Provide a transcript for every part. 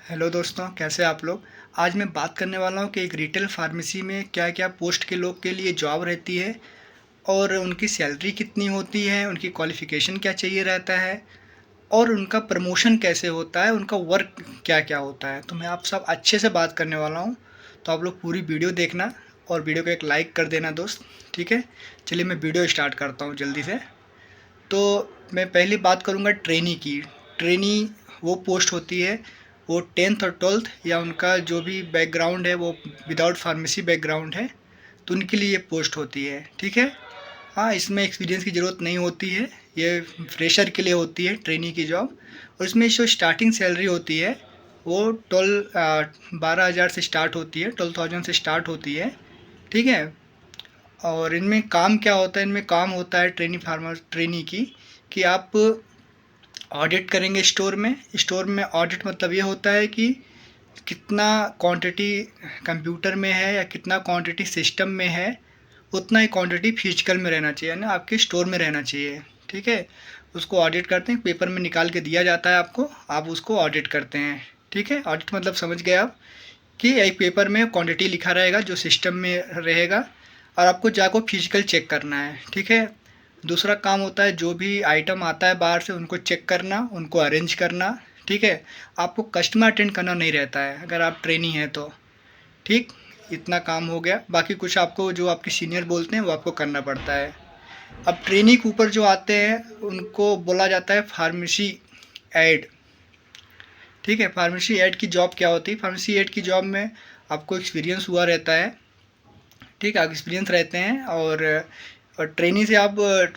Hello दोस्तों, कैसे आप लोग। आज मैं बात करने वाला हूँ कि एक रिटेल फार्मेसी में क्या क्या पोस्ट के लोग के लिए जॉब रहती है और उनकी सैलरी कितनी होती है, उनकी क्वालिफ़िकेशन क्या चाहिए रहता है और उनका प्रमोशन कैसे होता है, उनका वर्क क्या क्या होता है। तो मैं आप सब अच्छे से बात करने वाला हूँ, तो आप लोग पूरी वीडियो देखना और वीडियो को एक लाइक कर देना दोस्त। ठीक है, चलिए मैं वीडियो स्टार्ट करता हूँ जल्दी से। तो मैं पहली बात करूँगा ट्रेनी की। ट्रेनी वो पोस्ट होती है, वो 10th और 12th या उनका जो भी बैकग्राउंड है वो विदाउट फार्मेसी बैकग्राउंड है, तो उनके लिए ये पोस्ट होती है। ठीक है, हाँ, इसमें एक्सपीरियंस की ज़रूरत नहीं होती है, ये फ्रेशर के लिए होती है ट्रेनी की जॉब। और इसमें जो स्टार्टिंग सैलरी होती है वो 12,000 से स्टार्ट होती है, 12,000 से स्टार्ट होती है। ठीक है, और इनमें काम क्या होता है, इनमें काम होता है ट्रेनी की कि आप ऑडिट करेंगे स्टोर में ऑडिट मतलब ये होता है कि कितना क्वांटिटी कंप्यूटर में है या कितना क्वांटिटी सिस्टम में है, उतना ही क्वांटिटी फिजिकल में रहना चाहिए, ना आपके स्टोर में रहना चाहिए। ठीक है, उसको ऑडिट करते हैं, पेपर में निकाल के दिया जाता है आपको, आप उसको ऑडिट करते हैं। ठीक है, ऑडिट मतलब समझ गए आप कि एक पेपर में क्वांटिटी लिखा रहेगा जो सिस्टम में रहेगा और आपको जाकर फिजिकल चेक करना है। ठीक है, दूसरा काम होता है जो भी आइटम आता है बाहर से उनको चेक करना, उनको अरेंज करना। ठीक है, आपको कस्टमर अटेंड करना नहीं रहता है अगर आप ट्रेनी हैं तो। ठीक, इतना काम हो गया, बाकी कुछ आपको जो आपके सीनियर बोलते हैं वो आपको करना पड़ता है। अब ट्रेनी के ऊपर जो आते हैं उनको बोला जाता है फार्मेसी एड। ठीक है, फार्मेसी एड की जॉब क्या होती है, फार्मेसी एड की जॉब में आपको एक्सपीरियंस हुआ रहता है। ठीक है, आप एक्सपीरियंस रहते हैं और ट्रेनी से आप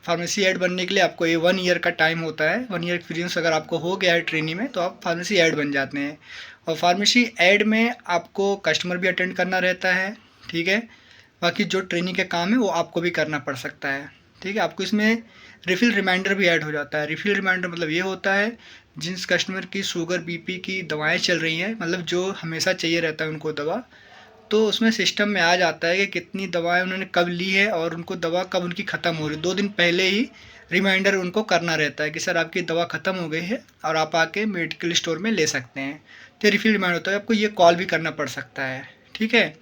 फार्मेसी एड बनने के लिए आपको ये 1 ईयर का टाइम होता है। 1 ईयर एक्सपीरियंस अगर आपको हो गया है ट्रेनी में तो आप फार्मेसी एड बन जाते हैं। और फार्मेसी एड में आपको कस्टमर भी अटेंड करना रहता है। ठीक है, बाकी जो ट्रेनी के काम है वो आपको भी करना पड़ सकता है। ठीक है, आपको इसमें रिफ़िल रिमाइंडर भी ऐड हो जाता है। रिफ़िल रिमाइंडर मतलब ये होता है जिस कस्टमर की शुगर बीपी की दवाएं चल रही हैं, मतलब जो हमेशा चाहिए रहता है उनको दवा, तो उसमें सिस्टम में आ जाता है कि कितनी दवाएं उन्होंने कब ली है और उनको दवा कब उनकी ख़त्म हो रही है। 2 दिन पहले ही रिमाइंडर उनको करना रहता है कि सर आपकी दवा ख़त्म हो गई है और आप आके मेडिकल स्टोर में ले सकते हैं। तो रिफिल रिमाइंडर होता है, आपको ये कॉल भी करना पड़ सकता है। ठीक है,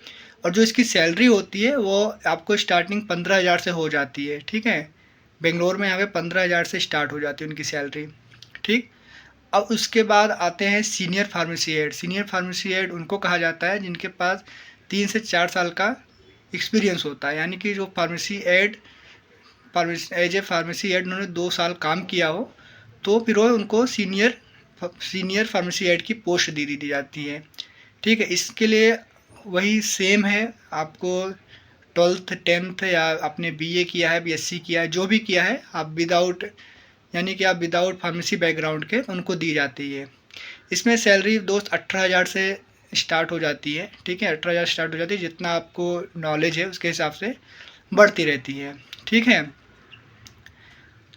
और जो इसकी सैलरी होती है वो आपको स्टार्टिंग 15,000 से हो जाती है। ठीक है, बेंगलोर में यहाँ पे 15,000 से स्टार्ट हो जाती है उनकी सैलरी। ठीक, अब उसके बाद आते हैं senior pharmacy aid. Senior pharmacy aid उनको कहा जाता है जिनके पास 3 से 4 साल का एक्सपीरियंस होता है, यानी कि जो pharmacy aid as a pharmacy aid उन्होंने 2 साल काम किया हो, तो फिर वो उनको सीनियर फार्मेसी एड की पोस्ट दे दी जाती है। ठीक है, इसके लिए वही सेम है, आपको 12th 10th या आपने बीए किया है, बीएससी किया है, जो भी किया है आप विदाउट, यानी कि आप विदाउट फार्मेसी बैकग्राउंड के उनको दी जाती है। इसमें सैलरी दोस्त 18,000 से स्टार्ट हो जाती है। ठीक है, 18,000 स्टार्ट हो जाती है, जितना आपको नॉलेज है उसके हिसाब से बढ़ती रहती है। ठीक है,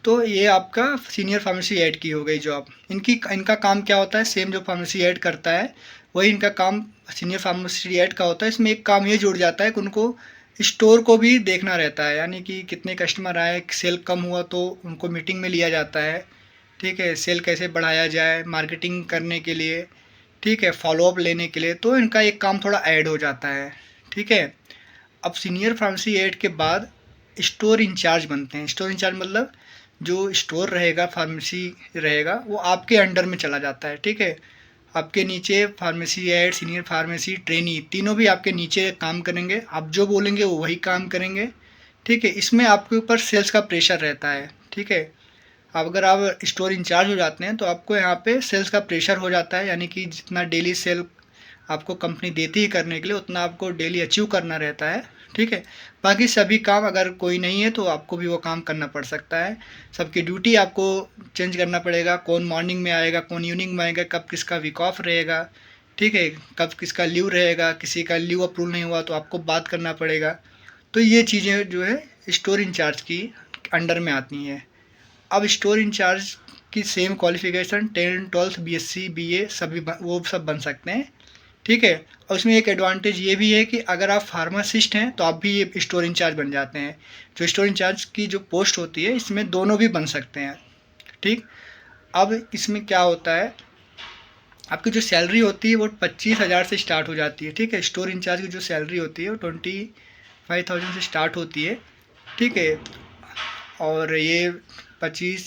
तो ये आपका सीनियर फार्मेसी एड की हो गई जॉब। इनका काम क्या होता है, सेम जो फार्मेसी एड करता है वही इनका काम सीनियर फार्मेसी एड का होता है। इसमें एक काम ये जुड़ जाता है कि उनको स्टोर को भी देखना रहता है, यानी कि कितने कस्टमर आए, सेल कम हुआ तो उनको मीटिंग में लिया जाता है। ठीक है, सेल कैसे बढ़ाया जाए मार्केटिंग करने के लिए, ठीक है, फॉलोअप लेने के लिए, तो इनका एक काम थोड़ा ऐड हो जाता है। ठीक है, अब सीनियर फार्मेसी एड के बाद स्टोर इंचार्ज बनते हैं। स्टोर इंचार्ज मतलब जो स्टोर रहेगा, फार्मेसी रहेगा, वो आपके अंडर में चला जाता है। ठीक है, आपके नीचे pharmacy aid, senior pharmacy, trainee, तीनों भी आपके नीचे काम करेंगे। आप जो बोलेंगे वो वही काम करेंगे। ठीक है, इसमें आपके ऊपर सेल्स का प्रेशर रहता है। ठीक है, अब अगर आप स्टोर इंचार्ज हो जाते हैं तो आपको यहाँ पे सेल्स का प्रेशर हो जाता है, यानी कि जितना डेली सेल आपको कंपनी देती है करने के लिए उतना आपको डेली अचीव करना रहता है। ठीक है, बाकी सभी काम अगर कोई नहीं है तो आपको भी वो काम करना पड़ सकता है। सबकी ड्यूटी आपको चेंज करना पड़ेगा, कौन मॉर्निंग में आएगा, कौन इवनिंग में आएगा, कब किसका वीक ऑफ रहेगा। ठीक है, कब किसका लीव रहेगा, किसी का लीव अप्रूव नहीं हुआ तो आपको बात करना पड़ेगा। तो ये चीज़ें जो है स्टोर इंचार्ज की अंडर में आती हैं। अब स्टोर इंचार्ज की same qualification 10 12th BSc BA सभी वो सब बन सकते हैं। ठीक है, और इसमें एक एडवांटेज ये भी है कि अगर आप फार्मासिस्ट हैं तो आप भी ये स्टोर इंचार्ज बन जाते हैं। जो स्टोर इंचार्ज की जो पोस्ट होती है इसमें दोनों भी बन सकते हैं। ठीक, अब इसमें क्या होता है, आपकी जो सैलरी होती है वो 25,000 से स्टार्ट हो जाती है, ठीक है। स्टोर इंचार्ज की जो सैलरी होती है वो 25,000 से स्टार्ट होती है, ठीक है। और ये 25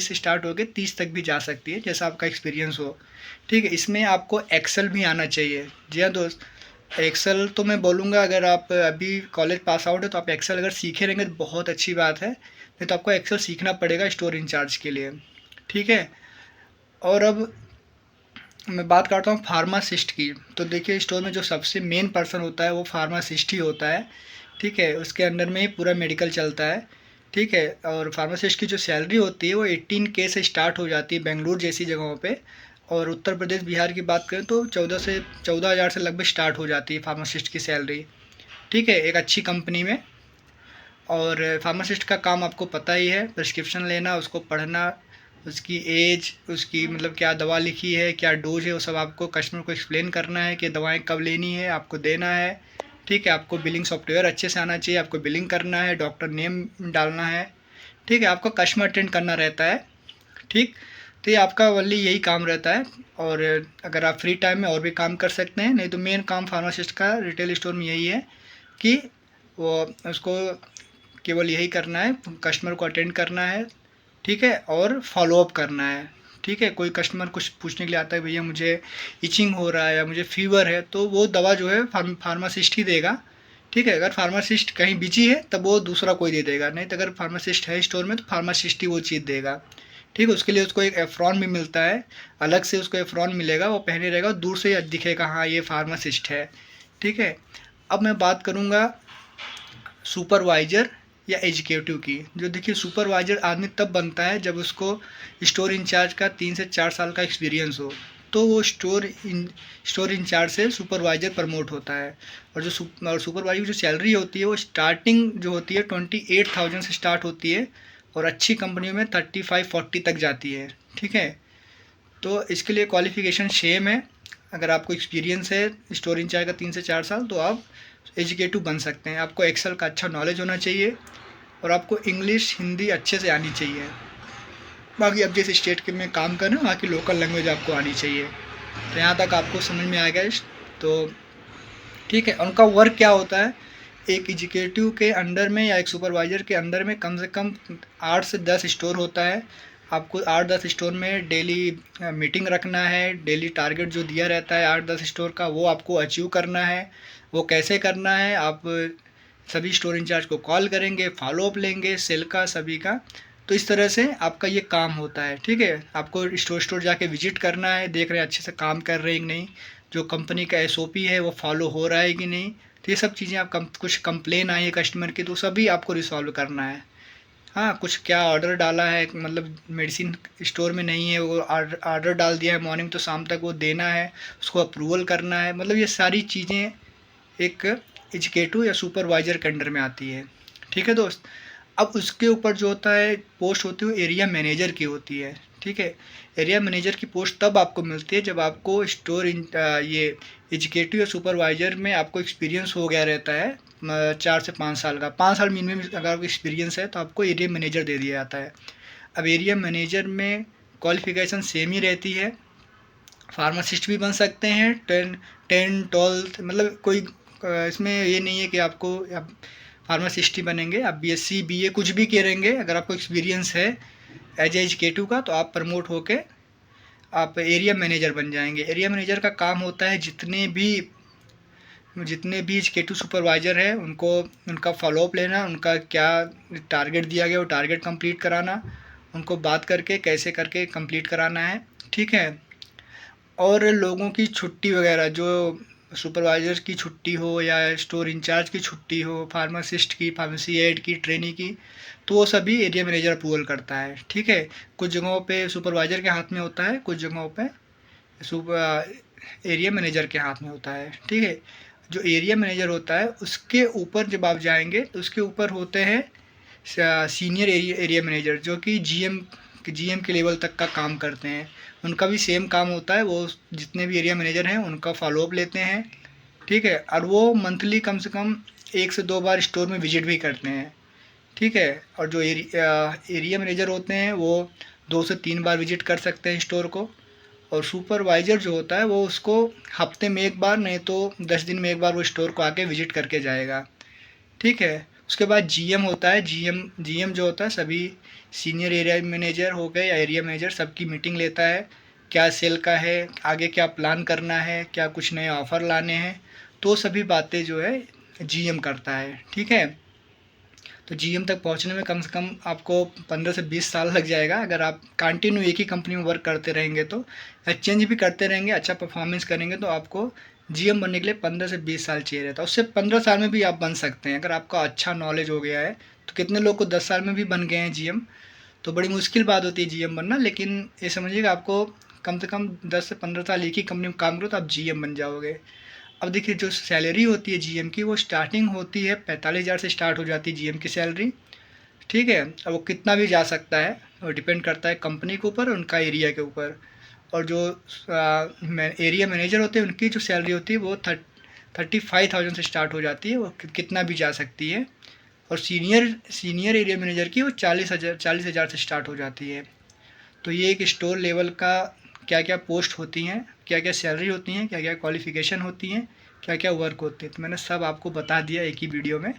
से स्टार्ट होकर 30 तक भी जा सकती है, जैसा आपका एक्सपीरियंस हो, ठीक है। इसमें आपको एक्सेल भी आना चाहिए। जी हाँ दोस्त, एक्सेल तो मैं बोलूँगा अगर आप अभी कॉलेज पास आउट है तो आप एक्सेल अगर सीखे रहेंगे तो बहुत अच्छी बात है, नहीं तो आपको एक्सेल सीखना पड़ेगा स्टोर इंचार्ज के लिए, ठीक है। और अब मैं बात करता हूँ फार्मासिस्ट की। तो देखिए स्टोर में जो सबसे मेन पर्सन होता है वो फार्मासिस्ट ही होता है, ठीक है। उसके अंडर में ही पूरा मेडिकल चलता है, ठीक है। और फार्मासिस्ट की जो सैलरी होती है वो 18K से स्टार्ट हो जाती है बेंगलुरु जैसी जगहों पे। और उत्तर प्रदेश बिहार की बात करें तो 14,000 से लगभग स्टार्ट हो जाती है फार्मासिस्ट की सैलरी, ठीक है, एक अच्छी कंपनी में। और फार्मासिस्ट का काम आपको पता ही है, प्रिस्क्रिप्शन लेना, उसको पढ़ना, उसकी एज, उसकी मतलब क्या दवा लिखी है, क्या डोज है, वो सब आपको कस्टमर को एक्सप्लेन करना है कि दवाएं कब लेनी है, आपको देना है, ठीक है। आपको बिलिंग सॉफ्टवेयर अच्छे से आना चाहिए, आपको बिलिंग करना है, डॉक्टर नेम डालना है, ठीक है। आपको कस्टमर अटेंड करना रहता है, ठीक। तो ये आपका ओनली यही काम रहता है। और अगर आप फ्री टाइम में और भी काम कर सकते हैं, नहीं तो मेन काम फार्मासिस्ट का रिटेल स्टोर में यही है कि वो उसको केवल यही करना है, कस्टमर को अटेंड करना है, ठीक है, और फॉलो अप करना है, ठीक है। कोई कस्टमर कुछ पूछने के लिए आता है, भैया मुझे इचिंग हो रहा है या मुझे फीवर है, तो वो दवा जो है फार्मासिस्ट ही देगा, ठीक है। अगर फार्मासिस्ट कहीं बिजी है तब वो दूसरा कोई दे देगा, नहीं तो अगर फार्मासिस्ट है स्टोर में तो फार्मासिस्ट ही वो चीज़ देगा, ठीक है। उसके लिए उसको एक एफ्रॉन भी मिलता है, अलग से उसको एफ्रॉन मिलेगा, वो पहने रहेगा, दूर से ही दिखेगा हाँ ये फार्मासिस्ट है, ठीक है। अब मैं बात करूँगा सुपरवाइज़र या एग्जीक्यूटिव की। जो देखिए सुपरवाइज़र आदमी तब बनता है जब उसको स्टोर इंचार्ज का 3 से 4 साल का एक्सपीरियंस हो, तो वो स्टोर इंचार्ज से सुपरवाइज़र प्रमोट होता है। और जो सुपरवाइज़र की जो सैलरी होती है वो स्टार्टिंग जो होती है 28,000 से स्टार्ट होती है, और अच्छी कंपनियों में 35-40 तक जाती है, ठीक है। तो इसके लिए क्वालिफ़िकेशन सेम है। अगर आपको एक्सपीरियंस है स्टोर इंचार्ज का 3 से 4 साल तो आप एजुकेटिव बन सकते हैं। आपको एक्सेल का अच्छा नॉलेज होना चाहिए और आपको इंग्लिश हिंदी अच्छे से आनी चाहिए। बाकी अब जिस स्टेट के में काम कर रहे हैं वहाँ की लोकल लैंग्वेज आपको आनी चाहिए। तो यहाँ तक आपको समझ में आ गया तो ठीक है। उनका वर्क क्या होता है, एक एग्जीक्यूटिव के अंडर में या एक सुपरवाइज़र के अंडर में कम से कम 8 से 10 स्टोर होता है। आपको 8-10 स्टोर में डेली मीटिंग रखना है, डेली टारगेट जो दिया रहता है 8-10 स्टोर का वो आपको अचीव करना है। वो कैसे करना है, आप सभी स्टोर इंचार्ज को कॉल करेंगे, फॉलो अप लेंगे सेल का सभी का। तो इस तरह से आपका ये काम होता है, ठीक है। आपको स्टोर स्टोर जाके विजिट करना है, देख रहे हैं अच्छे से काम कर रहे हैं कि नहीं, जो कंपनी का एसओपी है वो फॉलो हो रहा है कि नहीं। तो ये सब चीज़ें आप कुछ कंप्लेन आई है कस्टमर की तो सभी आपको रिसॉल्व करना है। हाँ, कुछ क्या ऑर्डर डाला है, मतलब मेडिसिन स्टोर में नहीं है, वो ऑर्डर डाल दिया है मॉर्निंग तो शाम तक वो देना है, उसको अप्रूवल करना है, मतलब ये सारी चीज़ें एक एजुकेटिव या सुपरवाइज़र के अंडर में आती है, ठीक है दोस्त। अब उसके ऊपर जो होता है पोस्ट होती है वो एरिया मैनेजर की होती है, ठीक है। एरिया मैनेजर की पोस्ट तब आपको मिलती है जब आपको ये एजुकेटिव या सुपरवाइज़र में आपको एक्सपीरियंस हो गया रहता है 4 से 5 साल का। 5 साल मिनिमम अगर आपको एक्सपीरियंस है तो आपको एरिया मैनेजर दे दिया जाता है। अब एरिया मैनेजर में क्वालिफिकेशन सेम ही रहती है, फार्मासिस्ट भी बन सकते हैं, 10 12 मतलब कोई इसमें ये नहीं है कि आपको आप फार्मासिस्ट ही बनेंगे, आप बीएससी बीए कुछ भी करेंगे, अगर आपको एक्सपीरियंस है एज एजुकेटिव का तो आप प्रमोट होके आप एरिया मैनेजर बन जाएंगे। एरिया मैनेजर का काम होता है जितने भी एजुकेटिव सुपरवाइज़र है उनको उनका फॉलोअप लेना, उनका क्या टारगेट दिया गया वो टारगेट कंप्लीट कराना, उनको बात करके कैसे करके कंप्लीट कराना है, ठीक है। और लोगों की छुट्टी वगैरह जो सुपरवाइज़र की छुट्टी हो या स्टोर इंचार्ज की छुट्टी हो, फार्मासिस्ट की, फार्मेसी एड की, ट्रेनी की, तो वो सभी एरिया मैनेजर अप्रूवल करता है, ठीक है। कुछ जगहों पे सुपरवाइज़र के हाथ में होता है, कुछ जगहों पे एरिया मैनेजर के हाथ में होता है, ठीक है। जो एरिया मैनेजर होता है उसके ऊपर जब आप जाएंगे तो उसके ऊपर होते हैं सीनियर एरिया मैनेजर जो कि जीएम के लेवल तक का काम करते हैं। उनका भी सेम काम होता है, वो जितने भी एरिया मैनेजर हैं उनका फॉलोअप लेते हैं, ठीक है। और वो मंथली कम से कम 1 से 2 बार स्टोर में विजिट भी करते हैं, ठीक है। और जो एरिया मैनेजर होते हैं वो 2 से 3 बार विजिट कर सकते हैं स्टोर को, और सुपरवाइज़र जो होता है वो उसको हफ्ते में एक बार नहीं तो 10 दिन में एक बार वो स्टोर को आके विजिट करके जाएगा। ठीक है। उसके बाद जीएम होता है। जीएम जो होता है सभी सीनियर एरिया मैनेजर हो गए या एरिया मैनेजर सबकी मीटिंग लेता है। क्या सेल का है, आगे क्या प्लान करना है, क्या कुछ नए ऑफ़र लाने हैं, तो सभी बातें जो है जीएम करता है। ठीक है। तो जीएम तक पहुंचने में कम से कम आपको 15 से 20 साल लग जाएगा अगर आप कंटिन्यू एक ही कंपनी में वर्क करते रहेंगे तो, या चेंज भी करते रहेंगे, अच्छा परफॉर्मेंस करेंगे तो आपको जीएम बनने के लिए 15 से 20 साल चाहिए रहता है। उससे 15 साल में भी आप बन सकते हैं अगर आपका अच्छा नॉलेज हो गया है। तो कितने लोग को 10 साल में भी बन गए हैं जीएम। तो बड़ी मुश्किल बात होती है जीएम बनना, लेकिन ये समझिएगा आपको कम से कम 10 से 15 साल एक ही कंपनी में काम करो तो आप जीएम बन जाओगे। अब देखिए जो सैलरी होती है जीएम की वो स्टार्टिंग होती है 45,000 से स्टार्ट हो जाती है जीएम की सैलरी। ठीक है। अब वो कितना भी जा सकता है, वो डिपेंड करता है कंपनी के ऊपर, उनका एरिया के ऊपर। और जो एरिया मैनेजर होते हैं उनकी जो सैलरी होती है वो 35,000 से स्टार्ट हो जाती है, वो कितना भी जा सकती है। और सीनियर एरिया मैनेजर की वो 40,000 से स्टार्ट हो जाती है। तो ये एक स्टोर लेवल का क्या क्या पोस्ट होती हैं, क्या क्या सैलरी होती हैं, क्या क्या क्वालिफ़िकेशन होती हैं, क्या क्या वर्क होते हैं, तो मैंने सब आपको बता दिया एक ही वीडियो में।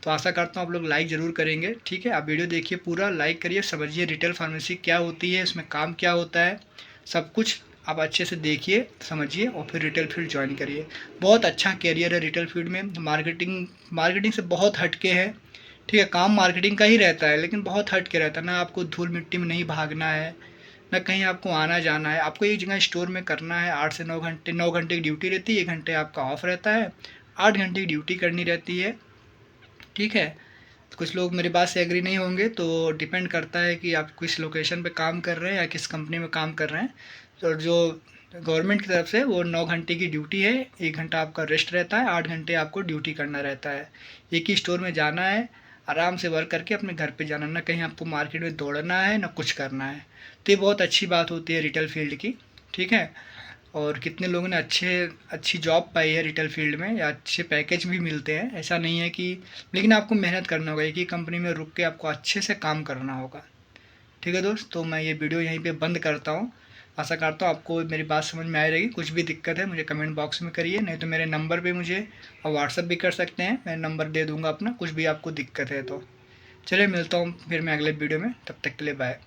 तो आशा करता हूँ आप लोग लाइक ज़रूर करेंगे। ठीक है। आप वीडियो देखिए पूरा, लाइक करिए, समझिए रिटेल फार्मेसी क्या होती है, इसमें काम क्या होता है, सब कुछ आप अच्छे से देखिए समझिए और फिर रिटेल फील्ड ज्वाइन करिए। बहुत अच्छा कैरियर है रिटेल फील्ड में। मार्केटिंग से बहुत हटके है। ठीक है। काम मार्केटिंग का ही रहता है लेकिन बहुत हट के रहता है ना। आपको धूल मिट्टी में नहीं भागना है, ना कहीं आपको आना जाना है। आपको एक जगह स्टोर में करना है। 8 से 9 घंटे, 9 घंटे की ड्यूटी रहती है, 1 घंटे आपका ऑफ रहता है, 8 घंटे की ड्यूटी करनी रहती है। ठीक है। तो कुछ लोग मेरी बात से एग्री नहीं होंगे, तो डिपेंड करता है कि आप किस लोकेशन पे काम कर रहे हैं या किस कंपनी में काम कर रहे हैं। तो जो गवर्नमेंट की तरफ से वो 9 घंटे की ड्यूटी है, 1 घंटा आपका रेस्ट रहता है, 8 घंटे आपको ड्यूटी करना रहता है। एक ही स्टोर में जाना है, आराम से वर्क करके अपने घर पे जाना, ना कहीं आपको मार्केट में दौड़ना है ना कुछ करना है। तो ये बहुत अच्छी बात होती है रिटेल फील्ड की। ठीक है। और कितने लोगों ने अच्छी जॉब पाई है रिटेल फील्ड में, या अच्छे पैकेज भी मिलते हैं, ऐसा नहीं है कि। लेकिन आपको मेहनत करना होगा, एक ही कंपनी में रुक के आपको अच्छे से काम करना होगा। ठीक है दोस्त, तो मैं ये वीडियो यहीं पे बंद करता हूँ। आशा करता हूँ आपको मेरी बात समझ में आ रहेगी। कुछ भी दिक्कत है मुझे कमेंट बॉक्स में करिए, नहीं तो मेरे नंबर पे मुझे व्हाट्सअप भी कर सकते हैं, मैं नंबर दे दूँगा अपना, कुछ भी आपको दिक्कत है तो। चलिए मिलता हूँ फिर मैं अगले वीडियो में, तब तक के लिए बाय।